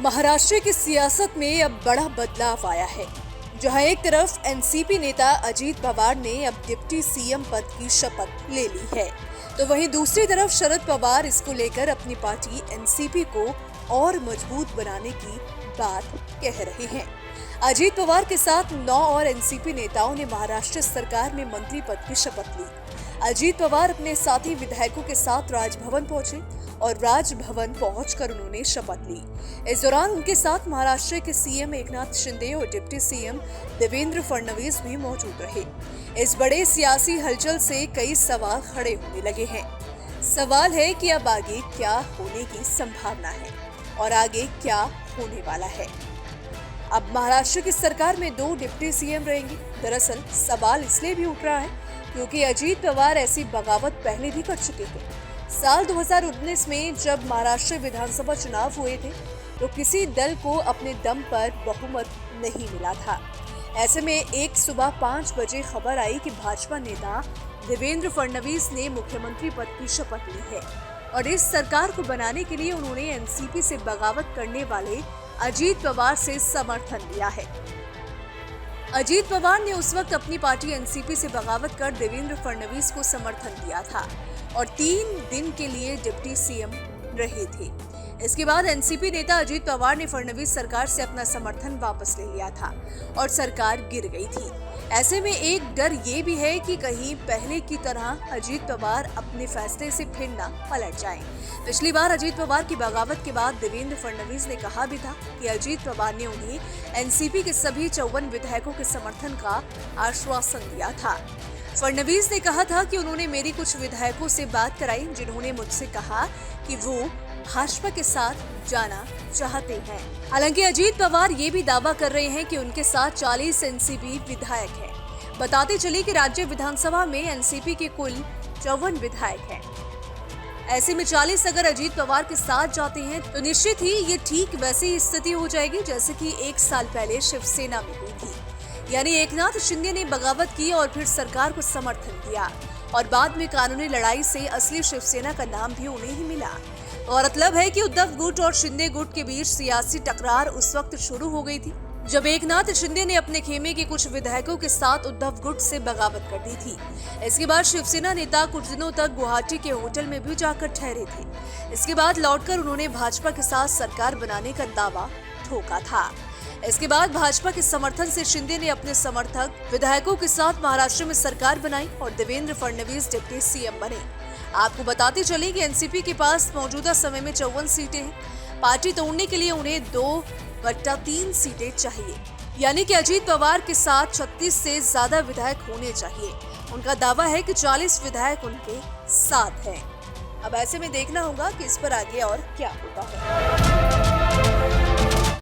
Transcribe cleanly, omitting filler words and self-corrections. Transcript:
महाराष्ट्र की सियासत में अब बड़ा बदलाव आया है, जहां एक तरफ एनसीपी नेता अजीत पवार ने अब डिप्टी सीएम पद की शपथ ले ली है, तो वहीं दूसरी तरफ शरद पवार इसको लेकर अपनी पार्टी एनसीपी को और मजबूत बनाने की बात कह रहे हैं। अजीत पवार के साथ 9 और एनसीपी नेताओं ने महाराष्ट्र सरकार में मंत्री पद की शपथ ली। अजीत पवार अपने साथी विधायकों के साथ राजभवन पहुंचे और राजभवन पहुंचकर उन्होंने शपथ ली। इस दौरान उनके साथ महाराष्ट्र के सीएम एकनाथ शिंदे और डिप्टी सीएम देवेंद्र फडणवीस भी मौजूद रहे। इस बड़े सियासी हलचल से कई सवाल खड़े होने लगे हैं। सवाल है कि अब आगे क्या होने की संभावना है और आगे क्या होने वाला है। अब महाराष्ट्र की सरकार में 2 डिप्टी सीएम रहेंगे। दरअसल सवाल इसलिए भी उठ रहा है क्योंकि अजीत पवार ऐसी बगावत पहले भी कर चुके थे। साल 2019 में जब महाराष्ट्र विधानसभा चुनाव हुए थे तो किसी दल को अपने दम पर बहुमत नहीं मिला था। ऐसे में एक सुबह 5 बजे खबर आई कि भाजपा नेता देवेंद्र फडणवीस ने मुख्यमंत्री पद की शपथ ली है और इस सरकार को बनाने के लिए उन्होंने एनसीपी से बगावत करने वाले अजीत पवार से समर्थन लिया है। अजीत पवार ने उस वक्त अपनी पार्टी एनसीपी से बगावत कर देवेंद्र फडणवीस को समर्थन दिया था और 3 दिन के लिए डिप्टी सीएम रहे थे। इसके बाद एनसीपी नेता अजीत पवार ने फडणवीस सरकार से अपना समर्थन वापस ले लिया था और सरकार गिर गई थी। ऐसे में एक डर ये भी है कि कहीं पहले की तरह अजीत पवार अपने फैसले से फिर न पलट जाएं। पिछली बार अजीत पवार की बगावत के बाद देवेंद्र फडणवीस ने कहा भी था कि अजीत पवार ने उन्हें एनसीपी के सभी 54 विधायकों के समर्थन का आश्वासन दिया था। फडणवीस ने कहा था कि उन्होंने मेरी कुछ विधायकों से बात कराई जिन्होंने मुझसे कहा कि वो भाजपा के साथ जाना चाहते हैं। हालांकि अजीत पवार ये भी दावा कर रहे हैं कि उनके साथ 40 एनसीपी विधायक हैं। बताते चले कि राज्य विधानसभा में एनसीपी के कुल 54 विधायक हैं। ऐसे में 40 अगर अजीत पवार के साथ जाते हैं तो निश्चित ही ये ठीक वैसी ही स्थिति हो जाएगी जैसे कि 1 साल पहले शिवसेना में हुई थी। यानी एकनाथ शिंदे ने बगावत की और फिर सरकार को समर्थन दिया और बाद में कानूनी लड़ाई से असली शिवसेना का नाम भी उन्हें ही मिला। गौरतलब है कि उद्धव गुट और शिंदे गुट के बीच सियासी टकरार उस वक्त शुरू हो गई थी जब एकनाथ शिंदे ने अपने खेमे के कुछ विधायकों के साथ उद्धव गुट से बगावत कर दी थी। इसके बाद शिवसेना नेता कुछ दिनों तक गुवाहाटी के होटल में भी जाकर ठहरे थे। इसके बाद लौटकर उन्होंने भाजपा के साथ सरकार बनाने का दावा ठोका था। इसके बाद भाजपा के समर्थन से शिंदे ने अपने समर्थक विधायकों के साथ महाराष्ट्र में सरकार बनाई और देवेंद्र फडणवीस डिप्टी सीएम बने। आपको बताते चले कि एनसीपी के पास मौजूदा समय में 54 सीटें हैं। पार्टी तोड़ने के लिए उन्हें 2/3 सीटें चाहिए, यानी कि अजीत पवार के साथ 36 से ज्यादा विधायक होने चाहिए। उनका दावा है कि 40 विधायक उनके साथ हैं। अब ऐसे में देखना होगा कि इस पर आगे और क्या होता है।